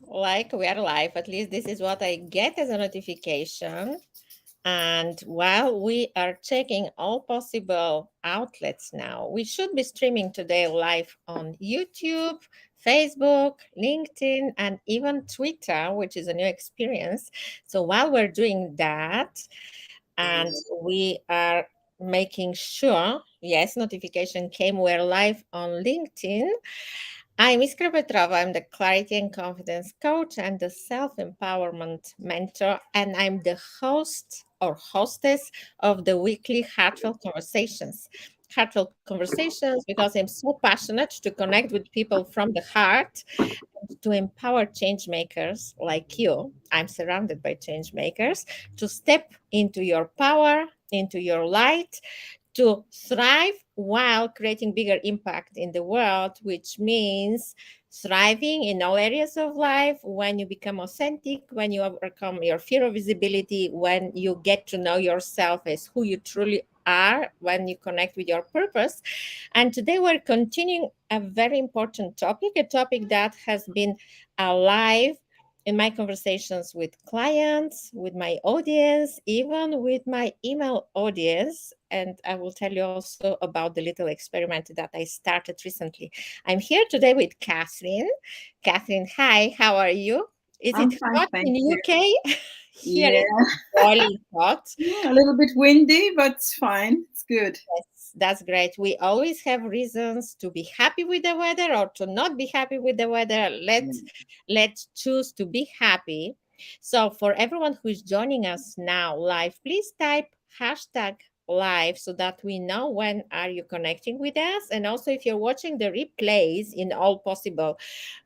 like we are live. At least this is what I get as a notification. And while we are checking all possible outlets now, we should be streaming today live on YouTube, Facebook, LinkedIn, and even Twitter, which is a new experience. So while we're doing that, and we are making sure, yes, notification came, we're live on LinkedIn. I'm Iskra Petrova. I'm the clarity and confidence coach and the self empowerment mentor. And I'm the host or hostess of the weekly Heartfelt Conversations. Heartfelt Conversations because I'm so passionate to connect with people from the heart to empower change makers like you. I'm surrounded by change makers to step into your power, into your light, to thrive while creating bigger impact in the world, which means thriving in all areas of life when you become authentic, when you overcome your fear of visibility, when you get to know yourself as who you truly are, when you connect with your purpose. And today we're continuing a very important topic, a topic that has been alive in my conversations with clients, with my audience, even with my email audience. And I will tell you also about the little experiment that I started recently. I'm here today with Catherine. Catherine, hi, how are you? Is I'm it fine, hot in thank you. UK? Here Yeah, it's boiling hot. a little bit windy, but it's fine. It's good. Yes, that's great. We always have reasons to be happy with the weather or to not be happy with the weather. Let's choose to be happy. So for everyone who is joining us now live, please type hashtag live so that we know when are you connecting with us. And also if you're watching the replays in all possible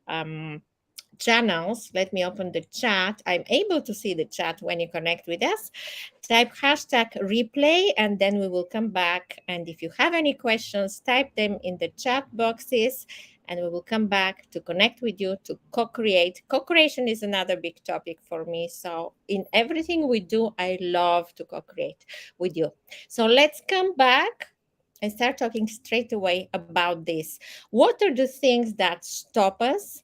um, channels, let me open the chat. I'm able to see the chat when you connect with us. Type hashtag replay and then we will come back. And if you have any questions, type them in the chat boxes and we will come back to connect with you to co-create. Co-creation is another big topic for me. So in everything we do, I love to co-create with you. So let's come back and start talking straight away about this. What are the things that stop us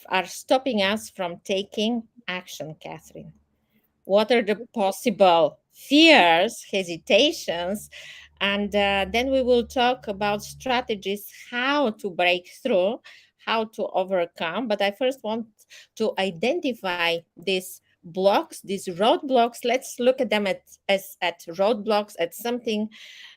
are stopping us from taking action, Catherine? What are the possible fears, hesitations? And then we will talk about strategies, how to break through, how to overcome. But I first want to identify these blocks, these roadblocks. Let's look at them as at roadblocks, at something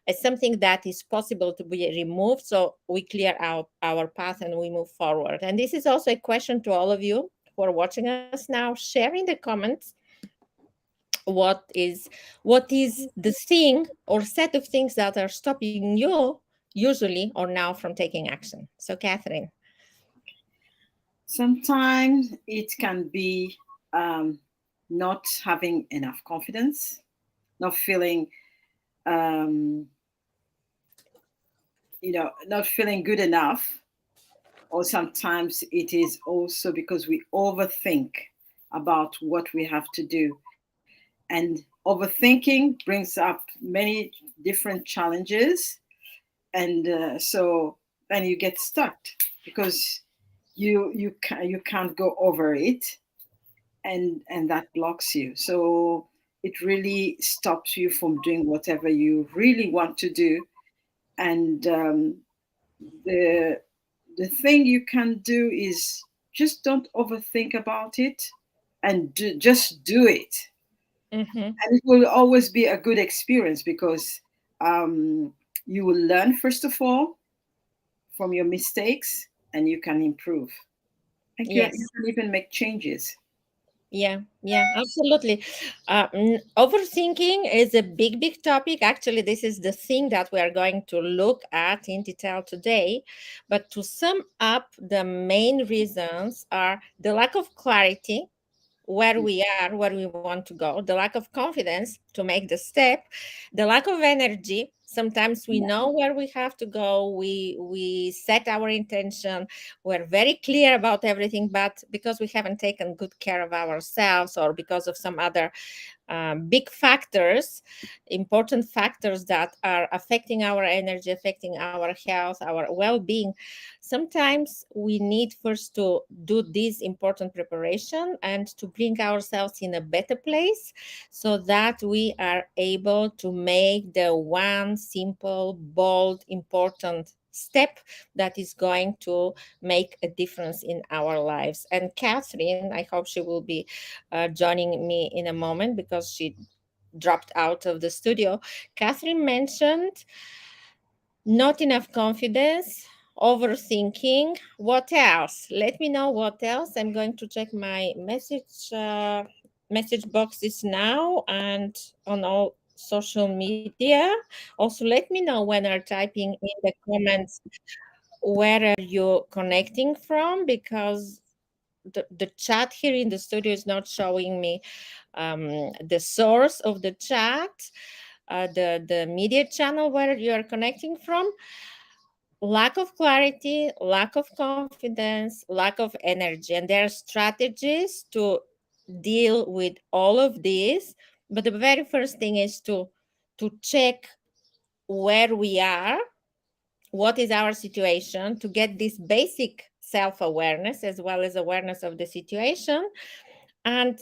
as something that is possible to be removed so we clear our path and we move forward. And this is also a question to all of you who are watching us now. Share in the comments what is the thing or set of things that are stopping you usually or now from taking action. So Catherine. Sometimes it can be um, not having enough confidence, not feeling, um, not feeling good enough. Or sometimes it is also because we overthink about what we have to do. And overthinking brings up many different challenges, and so then you get stuck because you can't go over it, and that blocks you. So it really stops you from doing whatever you really want to do. And the the thing you can do is just don't overthink about it, and just do it. Mm-hmm. And it will always be a good experience because um, you will learn, first of all, from your mistakes, and you can improve. And you Yes. can even make changes. Yeah, absolutely. Overthinking is a big topic. Actually, this is the thing that we are going to look at in detail today. But to sum up, the main reasons are the lack of clarity, where we are, where we want to go, the lack of confidence to make the step, the lack of energy. Sometimes we Yeah. know where we have to go, we set our intention, we're very clear about everything, but because we haven't taken good care of ourselves or because of some other big factors, important factors that are affecting our energy, affecting our health, our well-being. Sometimes we need first to do this important preparation and to bring ourselves in a better place so that we are able to make the one simple, bold, important step that is going to make a difference in our lives. And Catherine, I hope she will be joining me in a moment because she dropped out of the studio. Catherine mentioned not enough confidence, overthinking. What else? Let me know what else. I'm going to check my message boxes now and on all social media. Also, let me know when are typing in the comments where are you connecting from, because the chat here in the studio is not showing me the source of the chat, the media channel where you are connecting from. Lack of clarity, lack of confidence, lack of energy, and there are strategies to deal with all of this. But the very first thing is to check where we are, what is our situation, to get this basic self-awareness as well as awareness of the situation. And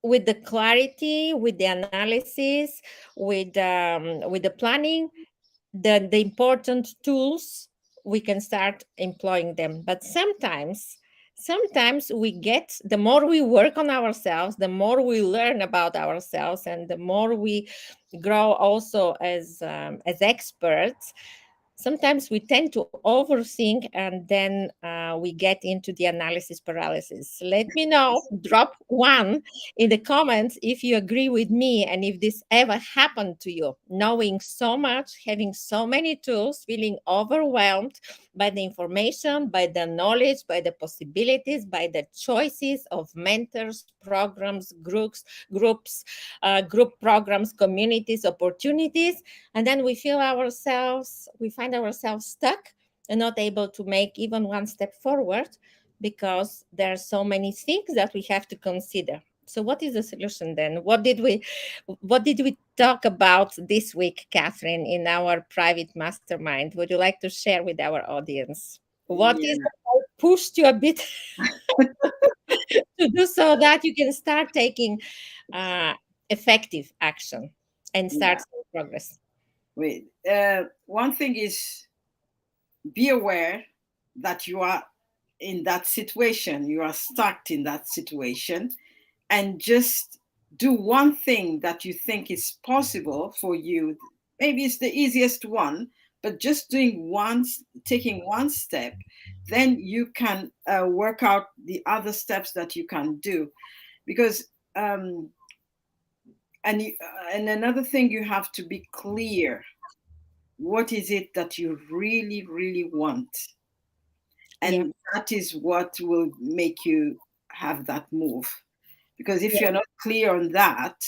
with the clarity, with the analysis, with the planning, the important tools, we can start employing them. But sometimes we get, the more we work on ourselves, the more we learn about ourselves, and the more we grow also as experts, sometimes we tend to overthink, and then we get into the analysis paralysis. Let me know, drop one in the comments if you agree with me, and if this ever happened to you, knowing so much, having so many tools, feeling overwhelmed by the information, by the knowledge, by the possibilities, by the choices of mentors, programs, group programs, communities, opportunities. And then we find ourselves stuck and not able to make even one step forward because there are so many things that we have to consider. So what is the solution then? What did we talk about this week, Catherine, in our private mastermind? Would you like to share with our audience? What is Yeah, it that pushed you a bit to do so that you can start taking uh, effective action and start yeah. seeing progress? Wait. One thing is, be aware that you are in that situation, you are stuck in that situation, and just do one thing that you think is possible for you. Maybe it's the easiest one, but just doing one, taking one step, then you can work out the other steps that you can do. Because and another thing, you have to be clear. What is it that you really, really want? Yeah. And that is what will make you have that move. Because if Yeah. you're not clear on that,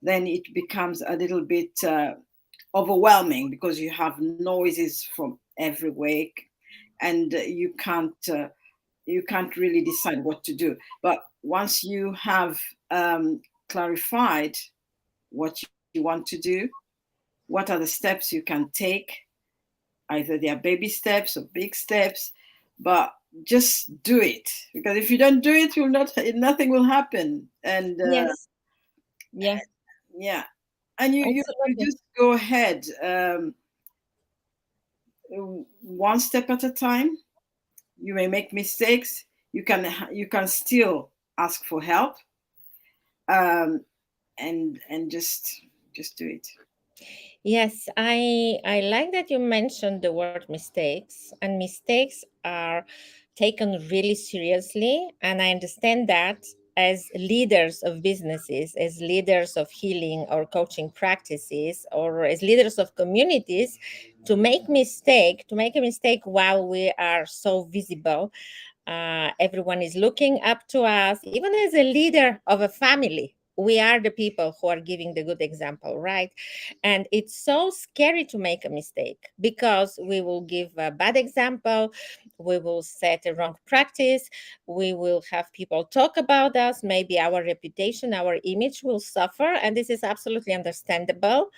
then it becomes a little bit overwhelming, because you have noises from everywhere, and you can't really decide what to do. But once you have clarified what you want to do, what are the steps you can take, either they are baby steps or big steps, but just do it. Because if you don't do it, you'll not nothing will happen. And Yes. Yeah. yeah, and you Absolutely. just go ahead, one step at a time. You may make mistakes. You can still ask for help, um, and just do it. Yes, I like that you mentioned the word mistakes, and mistakes are taken really seriously, and I understand that as leaders of businesses, as leaders of healing or coaching practices, or as leaders of communities, to make a mistake while we are so visible, everyone is looking up to us. Even as a leader of a family, we are the people who are giving the good example, right? And it's so scary to make a mistake because we will give a bad example. we will set a wrong practice, we will have people talk about us, maybe our reputation, our image will suffer, and this is absolutely understandable.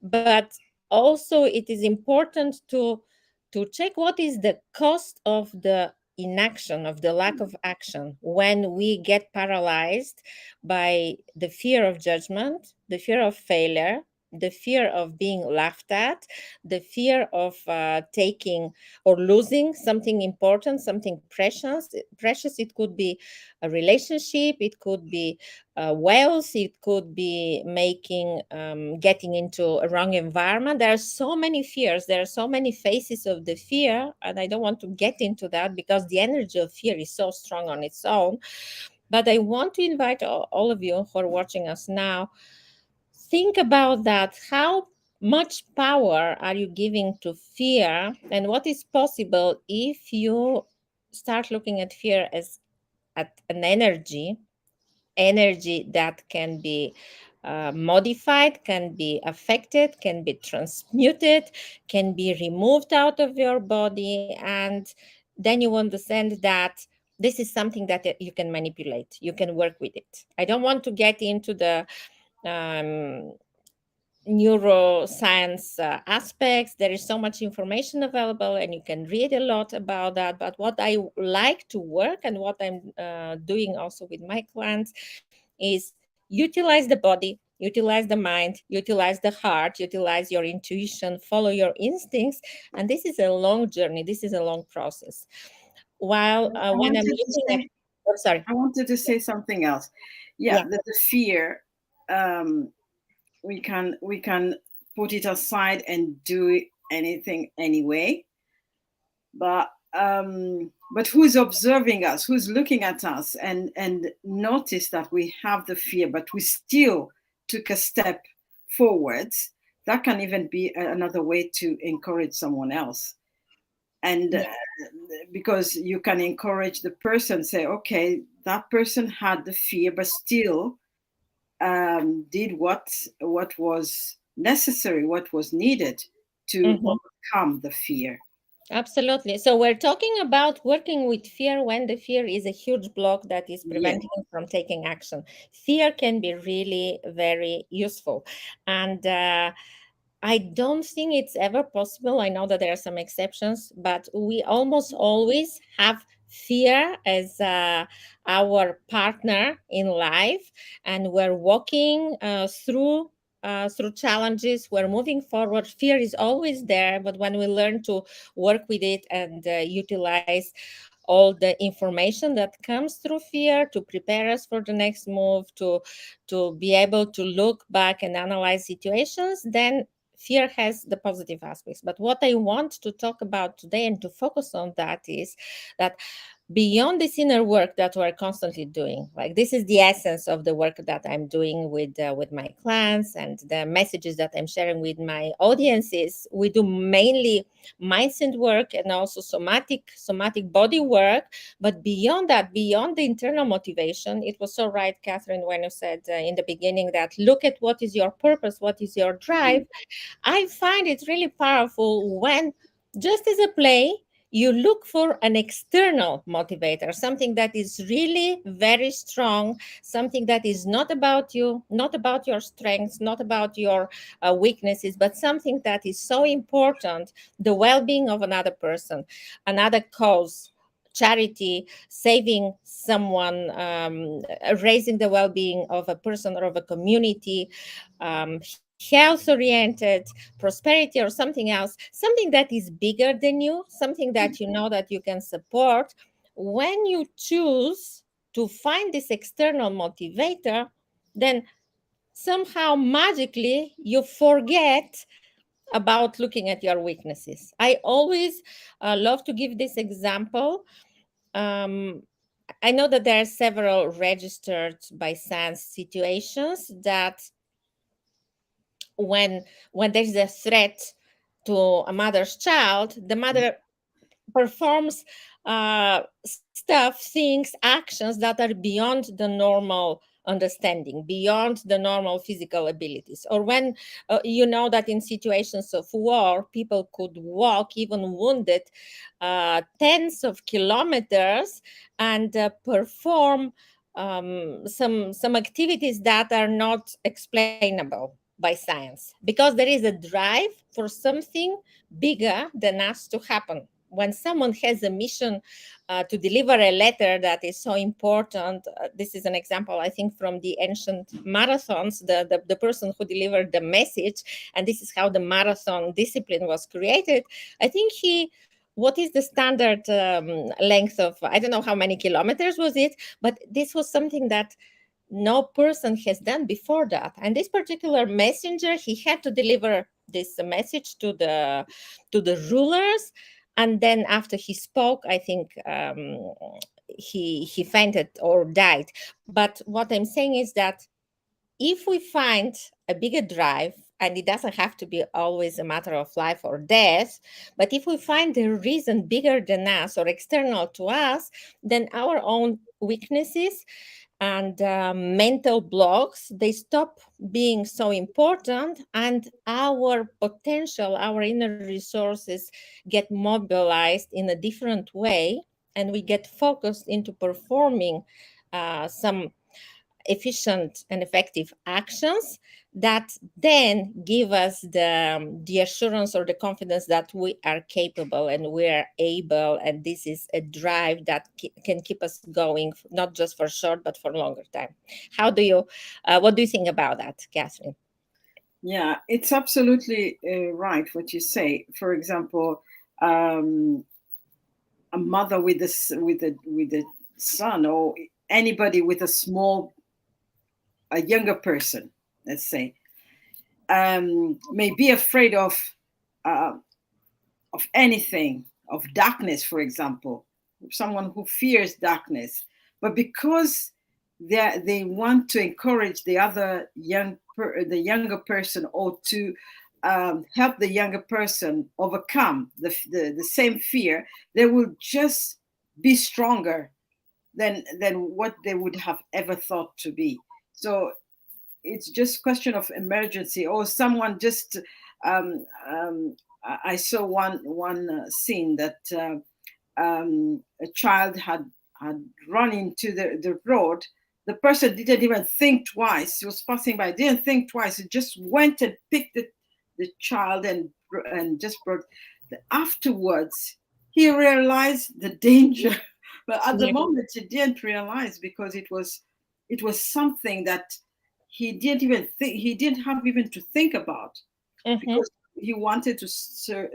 But also it is important to check what is the cost of the inaction, of the lack of action, when we get paralyzed by the fear of judgment, the fear of failure, the fear of being laughed at, the fear of taking or losing something important, something precious. It could be a relationship, it could be wealth, it could be making getting into a wrong environment. There are so many fears, there are so many faces of the fear, and I don't want to get into that because the energy of fear is so strong on its own. But I want to invite all of you who are watching us now, think about that. How much power are you giving to fear, and what is possible if you start looking at fear as at an energy that can be modified, can be affected, can be transmuted, can be removed out of your body. And then you understand that this is something that you can manipulate, you can work with it. I don't want to get into the um, neuroscience aspects. There is so much information available and you can read a lot about that. But what I like to work, and what I'm doing also with my clients, is utilize the body, utilize the mind, utilize the heart, utilize your intuition, follow your instincts. And this is a long journey, this is a long process. While I when I'm wanted to looking at, say, oh, sorry. I wanted to say something else. Yeah, Yeah. the fear, um, we can put it aside and do anything anyway. But who's observing us? Who's looking at us and notice that we have the fear, but we still took a step forwards? That can even be another way to encourage someone else. And Yeah. because you can encourage the person, say, okay, that person had the fear, but still did what was necessary, what was needed to Mhm. overcome the fear. Absolutely. So we're talking about working with fear when the fear is a huge block that is Yes. preventing you from taking action. Fear can be really very useful. And I don't think it's ever possible. I know that there are some exceptions, but we almost always have fear as our partner in life, and we're walking through challenges. We're moving forward. Fear is always there, but when we learn to work with it and utilize all the information that comes through fear to prepare us for the next move, to be able to look back and analyze situations, then fear has the positive aspects. But what I want to talk about today and to focus on that is that beyond this inner work that we're constantly doing, like this is the essence of the work that I'm doing with my clients and the messages that I'm sharing with my audiences. We do mainly mindset work and also somatic body work. But beyond that, beyond the internal motivation, it was so right, Catherine, when you said in the beginning that look at what is your purpose, what is your drive. I find it really powerful when, just as a play, you look for an external motivator, something that is really very strong, something that is not about you, not about your strengths, not about your weaknesses, but something that is so important, the well being of another person, another cause. Charity, saving someone, raising the well being of a person or of a community, health oriented, prosperity, or something else, something that is bigger than you, something that you know that you can support. When you choose to find this external motivator, then somehow magically you forget about looking at your weaknesses. I always love to give this example. um, I know that there are several registered by science situations that when when there's a threat to a mother's child, the mother performs stuff, things, actions that are beyond the normal understanding beyond the normal physical abilities, or when you know that in situations of war people could walk even wounded tens of kilometers and perform some activities that are not explainable by science, because there is a drive for something bigger than us to happen. When someone has a mission to deliver a letter that is so important, this is an example, I think, from the ancient marathons, the person who delivered the message, and this is how the marathon discipline was created. I think what is the standard length of, I don't know how many kilometers was it, but this was something that no person has done before that. And this particular messenger, he had to deliver this message to the rulers, and then after he spoke, I think he fainted or died. But what I'm saying is that if we find a bigger drive, and it doesn't have to be always a matter of life or death, but if we find a reason bigger than us or external to us, then our own weaknesses and mental blocks, they stop being so important, and our potential, our inner resources get mobilized in a different way, and we get focused into performing some efficient and effective actions that then give us the assurance or the confidence that we are capable and we are able, and this is a drive that can keep us going, not just for short but for longer time. How do you what do you think about that, Catherine? Yeah, it's absolutely right what you say. For example, um, a mother with a son, or anybody with a younger person, let's say, may be afraid uh, of anything, of darkness, for example, someone who fears darkness, but because they want to encourage the younger person, or to help the younger person overcome the same fear, they will just be stronger than what they would have ever thought to be. So it's just question of emergency, or someone just I saw one scene that a child had run into the road. The person didn't even think twice. He was passing by, didn't think twice. He just went and picked the child and just brought. Afterwards, he realized the danger, but at the Yeah. moment he didn't realize, because it was something that he didn't have even to think about, Mm-hmm. because he wanted to save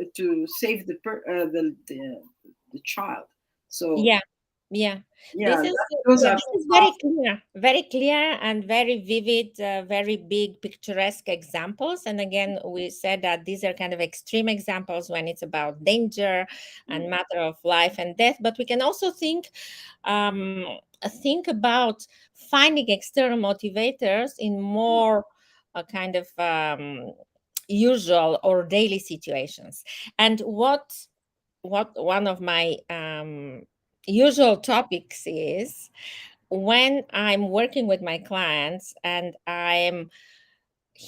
the child. So Yeah. Yeah, yeah, those yeah, are this is powerful. very clear and very vivid, very big picturesque examples. And again, we said that these are kind of extreme examples when it's about danger and matter of life and death. But we can also um, think about finding external motivators in more kind of usual or daily situations. And what one of my usual topics is, when I'm working with my clients and I'm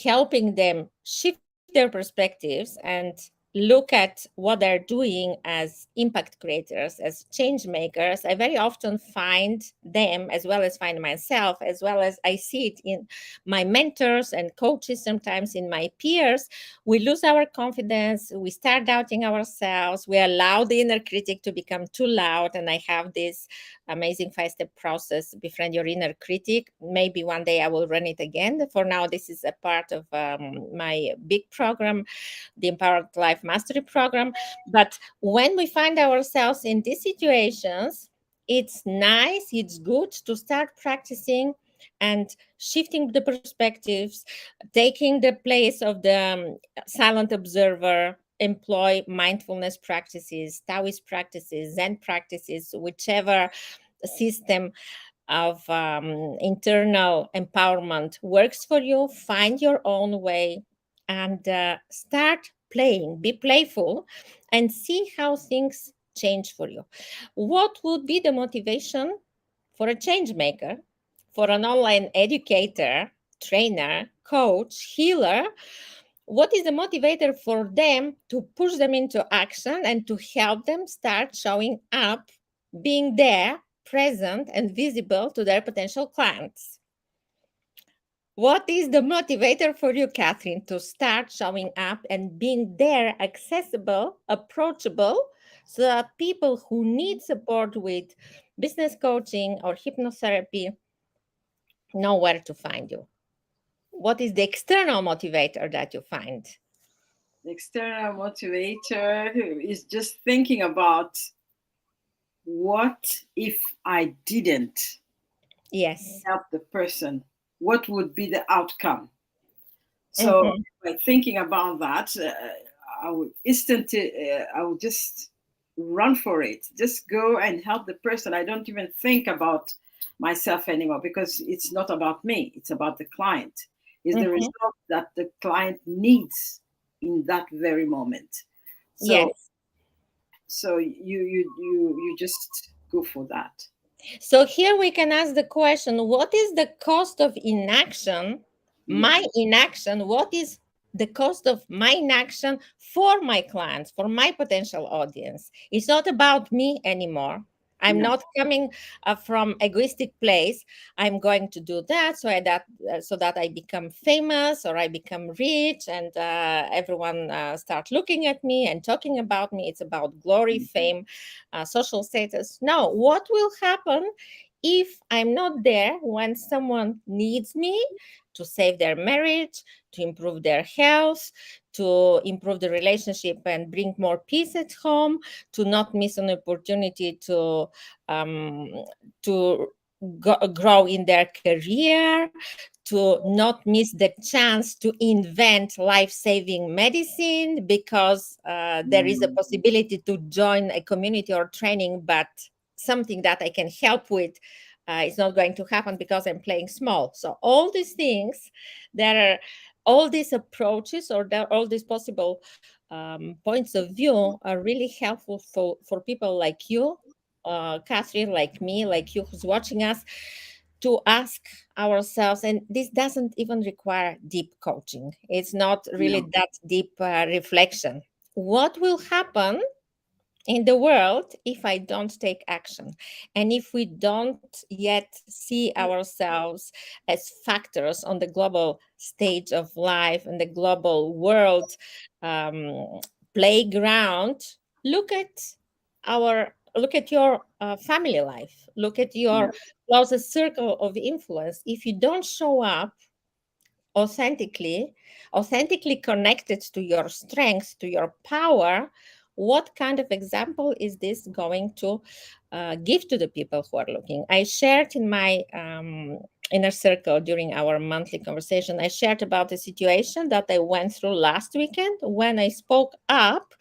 helping them shift their perspectives and look at what they're doing as impact creators, as change makers, I very often find them, as well as find myself, as well as I see it in my mentors and coaches, sometimes in my peers. We lose our confidence, we start doubting ourselves, we allow the inner critic to become too loud. And I have this amazing 5-step process, befriend your inner critic. Maybe one day I will run it again. For now, this is a part of my big program, the Empowered Life Mastery Program. But when we find ourselves in these situations, it's nice, it's good to start practicing and shifting the perspectives, taking the place of the silent observer, employ mindfulness practices, Taoist practices, Zen practices, whichever system of internal empowerment works for you. Find your own way and start playing. Be playful and see how things change for you. What would be the motivation for a change maker? For an online educator, trainer, coach, healer, what is the motivator for them to push them into action and to help them start showing up, being there, present, and visible to their potential clients? What is the motivator for you, Catherine, to start showing up and being there, accessible, approachable, so that people who need support with business coaching or hypnotherapy know where to find you? What is the external motivator that you find? The external motivator is just thinking about what if I didn't Yes. help the person? What would be the outcome? So Mm-hmm. by thinking about that, I would instantly, I would just run for it. Just go and help the person. I don't even think about myself anymore because it's not about me. It's about the client. It's the Mm-hmm. result that the client needs in that very moment. So, Yes. so you just go for that. So here we can ask the question, what is the cost of inaction? Yeah. My inaction, what is the cost of my inaction for my clients, for my potential audience? It's not about me anymore. I'm No. not coming from egoistic place. I'm going to do that so that I become famous or I become rich and everyone start looking at me and talking about me. It's about glory, fame, social status. No, what will happen if I'm not there when someone needs me to save their marriage, to improve their health, to improve the relationship and bring more peace at home, to not miss an opportunity um, to grow in their career, to not miss the chance to invent life-saving medicine because there is a Mm, possibility to join a community or training, but something that I can help with is not going to happen because I'm playing small. So all these things, there are all these approaches or there, all these possible points of view are really helpful for people like you, Catherine, like me, like you who's watching us, to ask ourselves. And this doesn't even require deep coaching. It's not really no. that deep reflection. What will happen in the world if I don't take action? And if we don't yet see ourselves as factors on the global stage of life and the global world um, playground, look at look at your family life, look at Yeah. your closest circle of influence. If you don't show up authentically, authentically connected to your strengths, to your power, what kind of example is this going to give to the people who are looking? I shared in my inner circle during our monthly conversation, I shared about a situation that I went through last weekend when I spoke up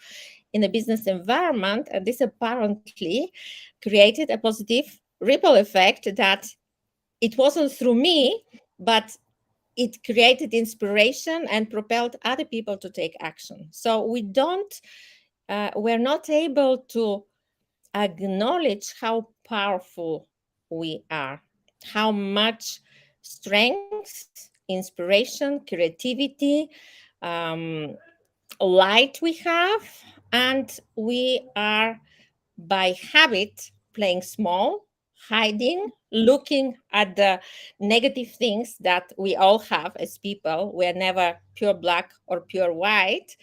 in a business environment, and this apparently created a positive ripple effect that it wasn't through me, but it created inspiration and propelled other people to take action. So we're not able to acknowledge how powerful we are, how much strength, inspiration, creativity, um, light we have, and we are by habit playing small, hiding, looking at the negative things that we all have as people. We're never pure black or pure white.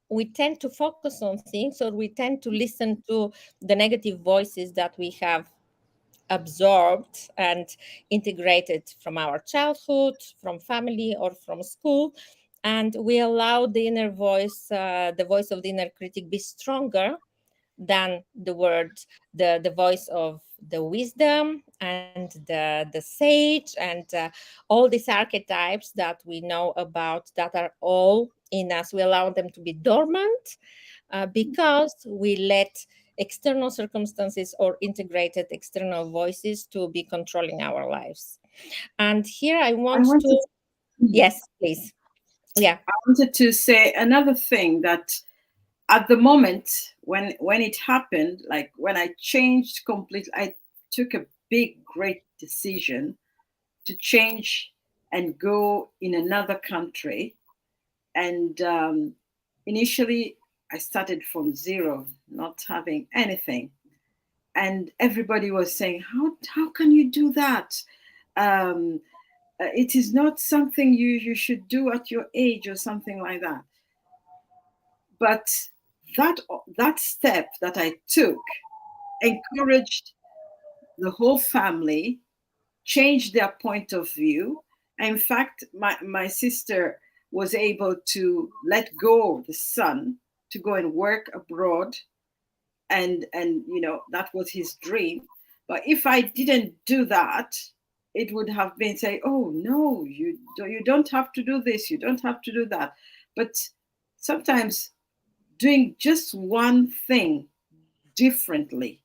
We tend to focus on things, or we tend to listen to the negative voices that we have absorbed and integrated from our childhood, from family, or from school. And we allow the inner voice, the voice of the inner critic, be stronger than the word, the voice of the wisdom and the sage and all these archetypes that we know about that are all in us. We allow them to be dormant because we let external circumstances or integrated external voices to be controlling our lives. And here I I want wanted to, yes, please. Yeah. I wanted to say another thing that at the moment when it happened, like when I changed completely, I took a big great decision to change and go in another country. And initially, I started from zero, not having anything. And everybody was saying, how can you do that? Um, it is not something you should do at your age or something like that. But that that step that I took encouraged the whole family, changed their point of view. In fact, my sister was able to let go the son to go and work abroad, and that was his dream. But if I didn't do that, it would have been say, oh no, you don't have to do this, you don't have to do that. But sometimes doing just one thing differently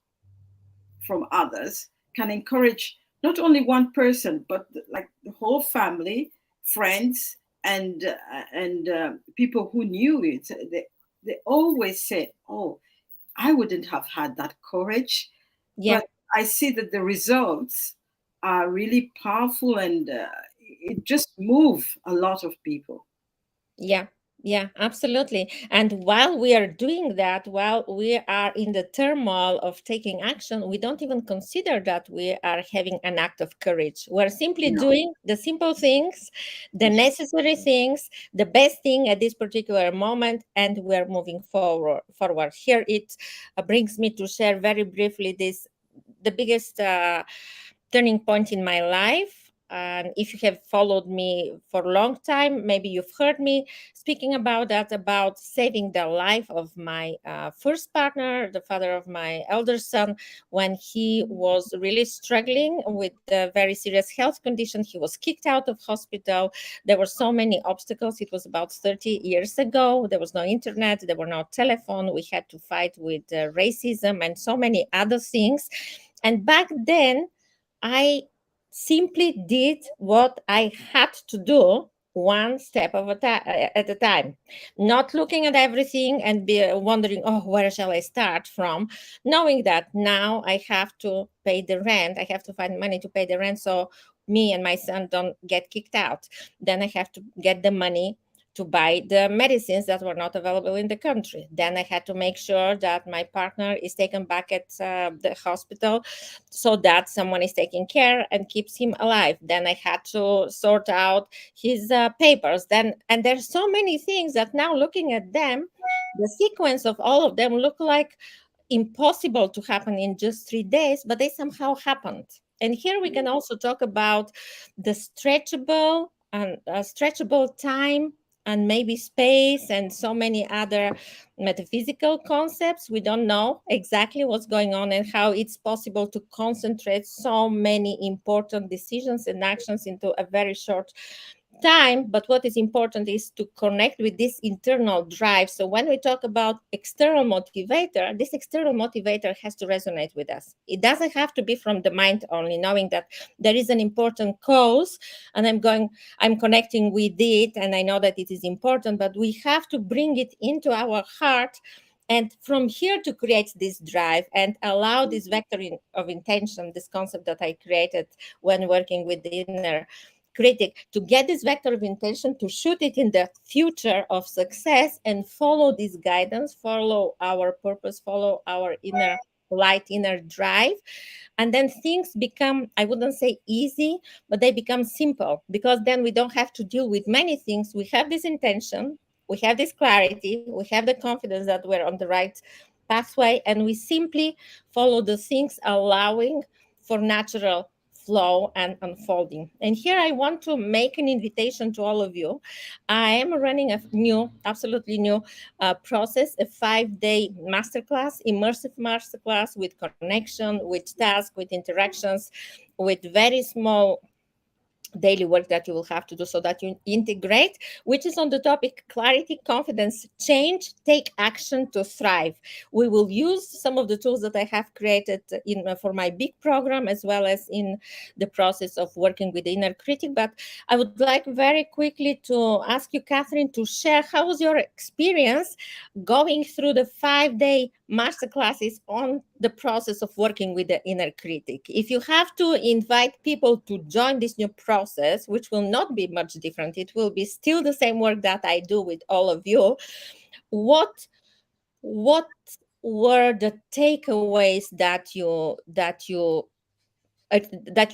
from others can encourage not only one person but like the whole family, friends, and people who knew it. They always say, oh, I wouldn't have had that courage, Yeah. but I see that the results are really powerful, and it just move a lot of people. Yeah, yeah, absolutely. And while we are doing that, while we are in the turmoil of taking action, we don't even consider that we are having an act of courage. We're simply No. doing the simple things, the Yes. necessary things, the best thing at this particular moment, and we're moving forward. Forward. Here it brings me to share very briefly this the biggest turning point in my life. And if you have followed me for a long time, maybe you've heard me speaking about that, about saving the life of my first partner, the father of my elder son, when he was really struggling with a very serious health condition. He was kicked out of hospital. There were so many obstacles. It was about 30 years ago. There was no internet, there were no telephone. We had to fight with racism and so many other things. And back then, I simply did what I had to do, one step at a time, not looking at everything and be wondering, oh, where shall I start from? Knowing that now I have to pay the rent, I have to find money to pay the rent so me and my son don't get kicked out. Then I have to get the money to buy the medicines that were not available in the country. Then I had to make sure that my partner is taken back at the hospital so that someone is taking care and keeps him alive. Then I had to sort out his papers. Then, and there's so many things that now looking at them, the sequence of all of them look like impossible to happen in just 3 days, but they somehow happened. And here we can also talk about the stretchable time and maybe space and so many other metaphysical concepts. We don't know exactly what's going on and how it's possible to concentrate so many important decisions and actions into a very short time. But what is important is to connect with this internal drive. So when we talk about external motivator, this external motivator has to resonate with us. It doesn't have to be from the mind only, knowing that there is an important cause and I'm connecting with it and I know that it is important, but we have to bring it into our heart, and from here to create this drive and allow this vector of intention, this concept that I created when working with the inner critic, to get this vector of intention, to shoot it in the future of success and follow this guidance, follow our purpose, follow our inner light, inner drive. And then things become, I wouldn't say easy, but they become simple, because then we don't have to deal with many things. We have this intention, we have this clarity, we have the confidence that we're on the right pathway, and we simply follow the things, allowing for natural flow and unfolding. And here I want to make an invitation to all of you. I am running a new, absolutely new process, a 5-day masterclass, immersive masterclass with connection, with tasks, with interactions, with very small daily work that you will have to do so that you integrate, which is on the topic clarity, confidence, change, take action to thrive. We will use some of the tools that I have created for my big program, as well as in the process of working with the inner critic. But I would like very quickly to ask you, Catherine, to share how was your experience going through the 5-day masterclass is on the process of working with the inner critic. If you have to invite people to join this new process, which will not be much different, it will be still the same work that I do with all of you. What were the takeaways that you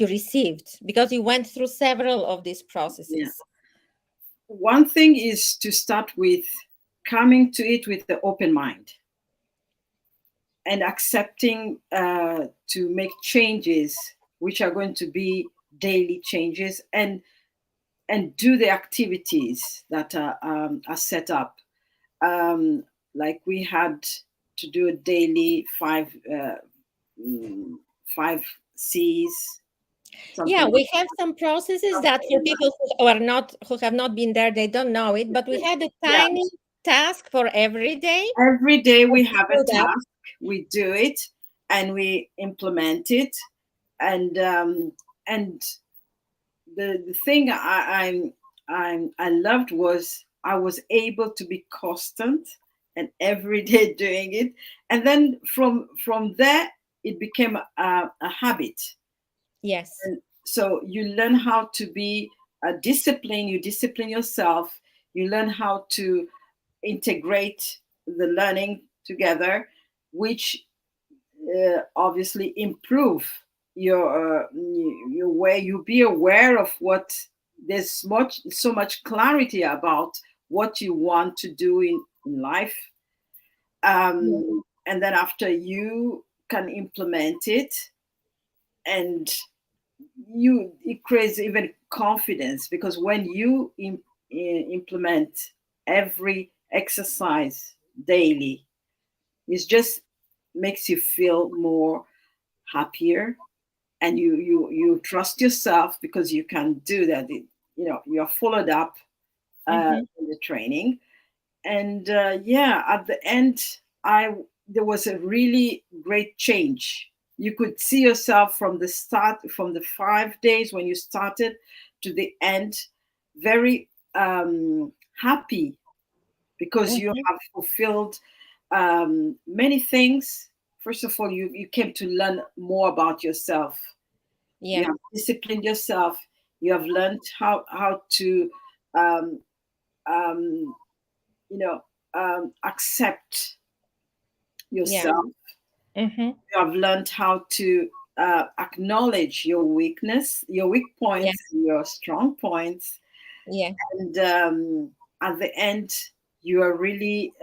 received, because you went through several of these Yeah. processes? One thing is to start with coming to it with the open mind and accepting to make changes, which are going to be daily changes, and do the activities that are set up. Um, like we had to do a daily mm, five C's, Yeah, something we have some processes that for like people who have not been there, they don't know it, but we that. had a Yeah, tiny task for every day. every day we We have a do that. task, we do it, and we implement it. And the thing I loved was I was able to be constant and every day doing it, and then from there it became a habit. Yes. And so you learn how to be disciplined. You discipline yourself. You learn how to integrate the learning together, which obviously improve your way. You be aware of what there's so much clarity about what you want to do in life, Yeah. and then after you can implement it, and it creates even confidence, because when you implement every exercise daily, it just makes you feel more happier, and you trust yourself because you can do that. You're followed up Hmm. in the training, and yeah, at the end, I there was a really great change. You could see yourself from the start, from the 5 days when you started to the end, very happy, because you Hmm. have fulfilled many things. First of all, you came to learn more about yourself. You Yeah. have disciplined yourself. You have learned how to um, um, you know accept Yeah. yourself. Hmm. You have learned how to acknowledge your weakness, your weak Yeah. points, your strong points, Yeah. and at the end, you are really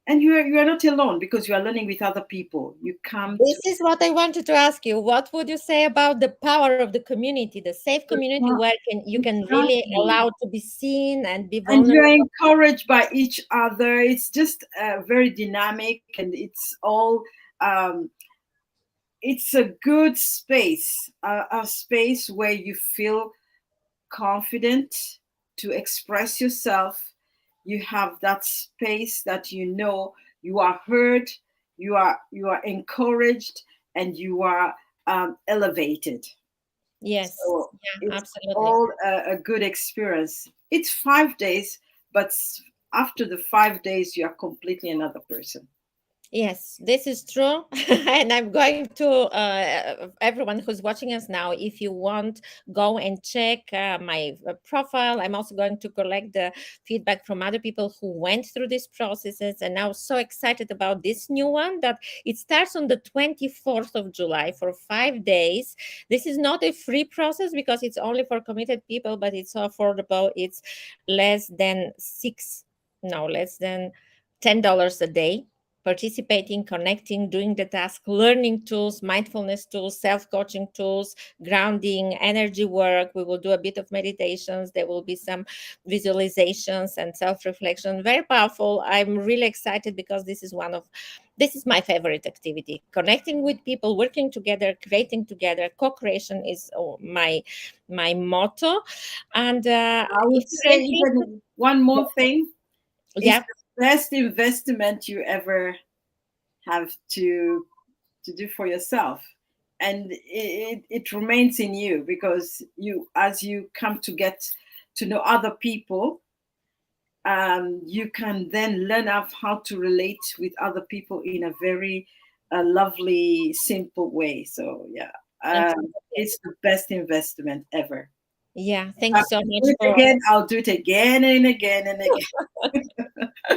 and you are not alone, because you are learning with other people. You come to This is what I wanted to ask you. What would you say about the power of the community, the safe community where you can really exactly, allow to be seen and be and you are vulnerable? encouraged by each other. It's just very dynamic, and um, it's a good space, a space where you feel confident to express yourself. You have that space that you are heard, you are encouraged, and you are elevated. Yes. So Yeah, it's absolutely. all a good experience. It's 5 days, but after the 5 days, you are completely another person. Yes, this is true. And I'm going to, everyone who's watching us now, if you want, go and check my profile. I'm also going to collect the feedback from other people who went through these processes. And now, so excited about this new one that it starts on the 24th of July for 5 days. This is not a free process because it's only for committed people, but it's so affordable. It's less than no, less than $10 a day, participating, connecting, doing the task, learning tools, mindfulness tools, self coaching tools, grounding, energy work. We will do a bit of meditations. There will be some visualizations and self reflection. Very powerful. I'm really excited because this is my favorite activity. Connecting with people, working together, creating together. Co-creation is my motto, and I would it's say really, even one more thing is yeah. the best investment you ever have to do for yourself, and it remains in you, because you as you come to get to know other people, you can then learn how to relate with other people in a very lovely, simple way. So yeah, Absolutely. it's the best investment ever. Yeah, If thank I you so can do much it for. again, I'll do it again and again and again.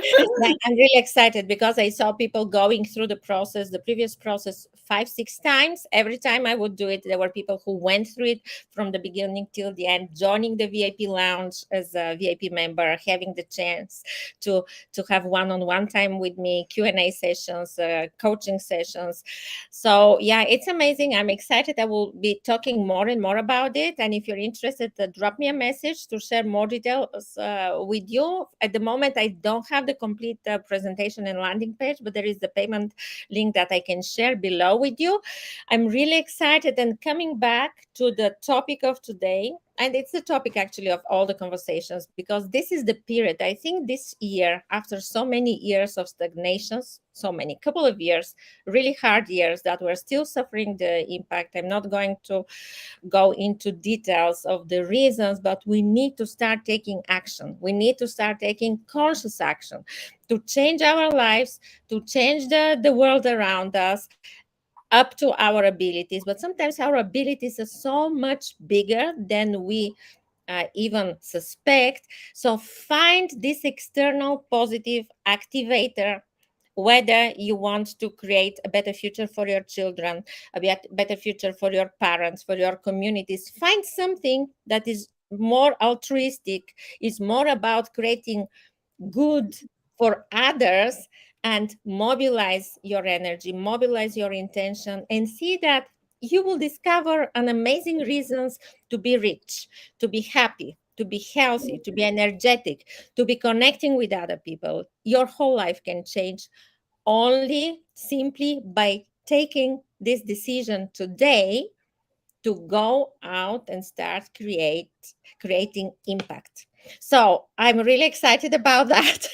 Yeah, I'm really excited because I saw people going through the process, the previous process, 5, 6 times. Every time I would do it, there were people who went through it from the beginning till the end, joining the VIP lounge as a VIP member, having the chance to to have one-on-one time with me, Q&A sessions, coaching sessions. So yeah, it's amazing. I'm excited. I will be talking more and more about it. And if you're interested, drop me a message to share more details with you. At the moment, I don't have the complete presentation and landing page, but there is the payment link that I can share below with you. I'm really excited and coming back to the topic of today. And it's the topic actually of all the conversations because this is the period. I think this year, after so many years of stagnations, so many couple of years, really hard years that we're still suffering the impact. I'm not going to go into details of the reasons, but we need to start taking action. We need to start taking conscious action to change our lives, to change the world around us up to our abilities. But sometimes our abilities are so much bigger than we even suspect. So find this external positive activator, whether you want to create a better future for your children, better future for your parents, for your communities. Find something that is more altruistic, is more about creating good for others, and mobilize your energy, mobilize your intention, and see that you will discover an amazing reasons to be rich, to be happy, to be healthy, to be energetic, to be connecting with other people. Your whole life can change only simply by taking this decision today to go out and start creating impact. So I'm really excited about that.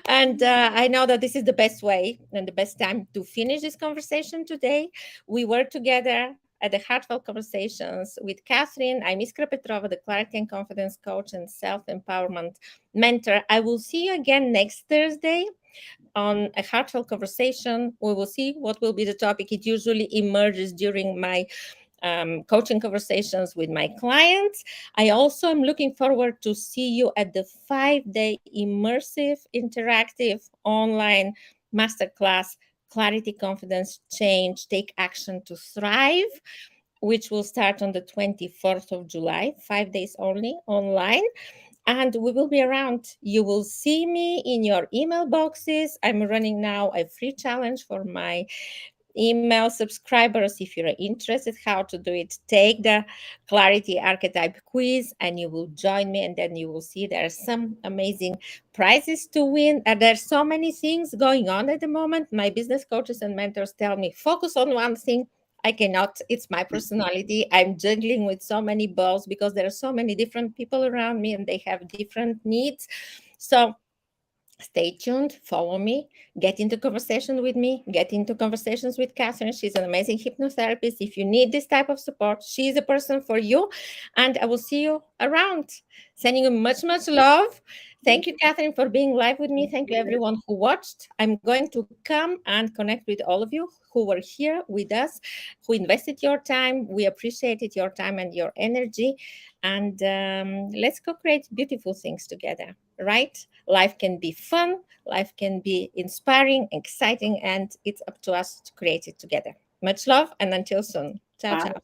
And I know that this is the best way and the best time to finish this conversation today. We were together at the Heartfelt Conversations with Catherine. I'm Iskra Petrova, the Clarity and Confidence Coach and Self Empowerment Mentor. I will see you again next Thursday on a heartfelt conversation. We will see what will be the topic. It usually emerges during my coaching conversations with my clients. I also am looking forward to see you at the 5-day immersive, interactive online masterclass, Clarity, Confidence, Change, Take Action to Thrive, which will start on the 24th of July, 5 days only online. And we will be around. You will see me in your email boxes. I'm running now a free challenge for my email subscribers. If you're interested how to do it, take the clarity archetype quiz and you will join me, and then you will see there are some amazing prizes to win. And there's so many things going on at the moment. My business coaches and mentors tell me focus on one thing. I cannot. It's my personality. I'm juggling with so many balls because there are so many different people around me and they have different needs. So stay tuned, follow me, get into conversation with me, get into conversations with Catherine. She's an amazing hypnotherapist. If you need this type of support, she's a person for you. And I will see you around. Sending you much, much love. Thank you, Catherine, for being live with me. Thank you, everyone who watched. I'm going to come and connect with all of you who were here with us, who invested your time. We appreciated your time and your energy. And let's go create beautiful things together, right? Life can be fun, life can be inspiring, exciting, and it's up to us to create it together. Much love, and until soon. Ciao, ciao. Bye.